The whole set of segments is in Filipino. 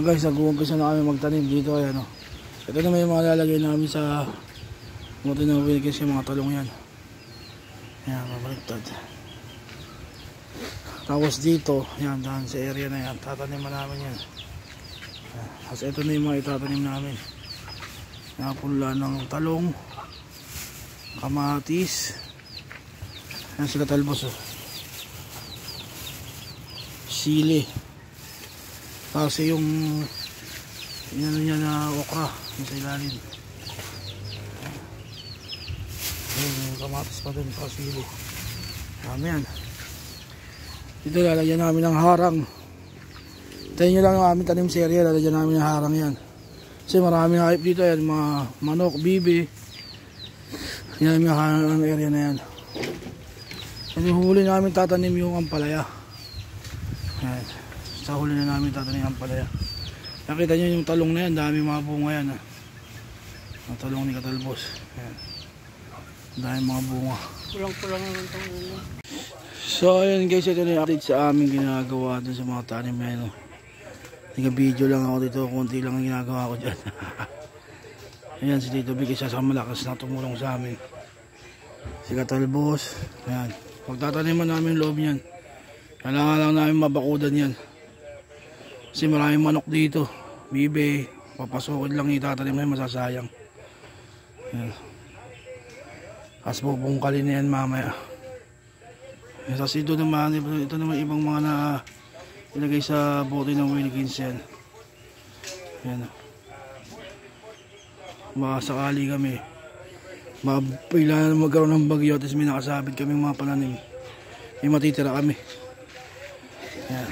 Guys, nag-uumpisa na kami magtanim dito. Ayan, oh. Ito na may mga lalagay namin sa buti na Wilkins, yung mga talong yan. Ayan, mabaliktad. Tapos dito, yan, dahil sa area na yan, tataniman namin yan. Tapos ito na yung mga itatanim namin. Napula ng talong, kamatis. Yan sila talbos, oh. Sili. Kasi yung ano niya na okra yung sa ilalim. Yung kamatis pa din, pasili. Dami yan. Dito lalagyan namin ng harang. Tayo nyo lang yung aming tanim serye. Lalagyan namin ng harang yan. Kasi maraming hype dito yan. Mga manok, bibi. Yan yung harang ng area na yan. Yung huli namin tatanim yung ampalaya. Yan. Sa huli na namin tatanim ang ampalaya. Nakita nyo yung talong na yan, dami mga bunga yan, ha? Ang talong ni Katalbos. Ayan. Dami mga bunga. Pulang-pulang naman itong ulo. So ayun guys, ito na yung update sa aming ginagawa dun sa mga tanim na yun. Nag-video lang ako dito, konti lang ang ginagawa ko dyan. Ayan, si Tito Vic, isa sa malakas na tumulong sa amin. Si Katalbos. Ayan. Pagtataniman namin loob yan. Kailangan lang namin mabakudan yan. Kasi maraming manok dito. Bibe, papasokod lang itatanim na yun, masasayang. Ayan. As bubungkalin na yan mamaya. Tapos ito naman ibang mga na ilagay sa bote ng Wilkins yan. Ayan. Baka sakali kami mapila na magkaroon ng bagyo, tapos may nakasabit kaming mga pananim, may matitira kami. Ayan.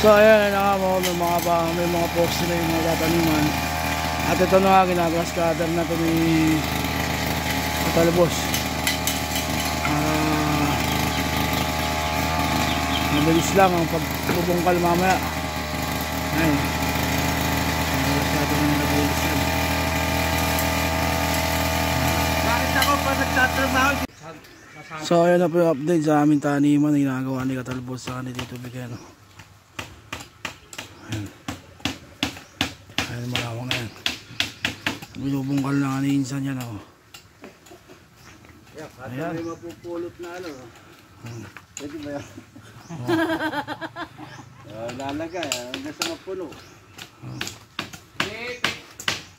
So ayan na nga, may mga poste na yung mga tataniman. At ito na nga, ginagawa scatter na ito ni Katalbos. Mabilis lang ang pagbubungkal mamaya. Ayan. Bakit ako pa nagtatrabaho? So ayan na po yung update sa aming taniman na ginagawa ni Katalbos sa kanil dito bigyan. Ayan. Ayan, malawang na yan. Binubungkal na nga ni Insan yan, oh. Ayan. May mapupulot na ano. Pwede ba yan? Lalagay, hanggang sa mapuno.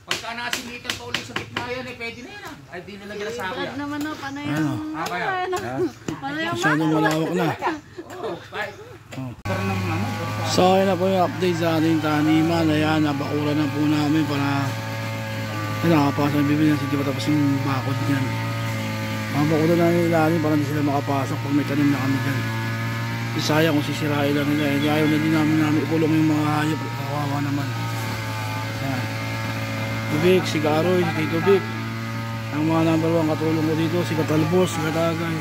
Pagka nakasimitan pa ulit sa gitna yan, pwede na yan. Ay, di nilagyan na sa ako yan. Brad naman na, panay ang... Masyadong malawak na. So ayun na po yung update sa ating taniman. Ayan, nabakuran na po namin para nakapasok ng bibili na sige patapos yung bakod niyan. Mabakuran na yung ilalim para hindi sila makapasok pag may tanim na kami dyan. Sayang kung sisirain lang nila. Ayaw na din namin ikulong yung mga hayop. Kawawa naman. Ayan. Vic, si Karoy, si Tito Vic. Ang mga number 1 katulong ko dito, si Katalbos, si Katagay.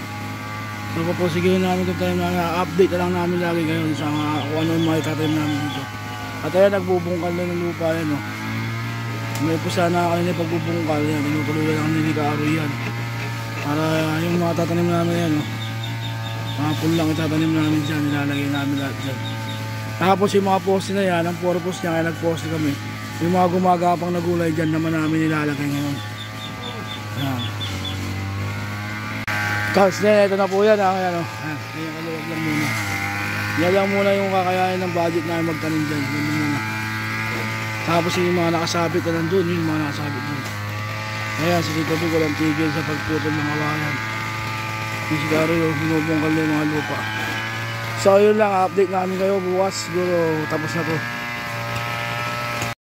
So papusigilin namin kung tayo na update na lang namin lagi ngayon sa kung ano yung mga itatanim namin dito. At ayan, nagbubungkal na ng lupa yan, no? May pusa na kanina pagbubungkal yan, tinutuloy lang ni Karoy yan. Para yung mga tatanim namin yan, no? Mga pulang itatanim namin dyan, nilalagay namin lahat dyan. Tapos yung mga poste na yan, ang purpose niya kaya nagposte kami. Yung mga gumagapang na gulay dyan naman namin nilalagay ngayon. Ayan. Tapos ito na po yan. Ayan, oh. Ayan, kaluwag lang muna. Yan lang muna yung kakayanin ng budget namin magtanim dyan. Yan muna. Tapos yung mga nakasabit na nandun, yung mga nakasabit dun. Ayan, si Tito Vic walang tigil sa pagputol ng kawayan. Yung sigaro yung binubungkal na yung mga lupa. So yun lang, update namin kayo bukas. Siguro tapos na to.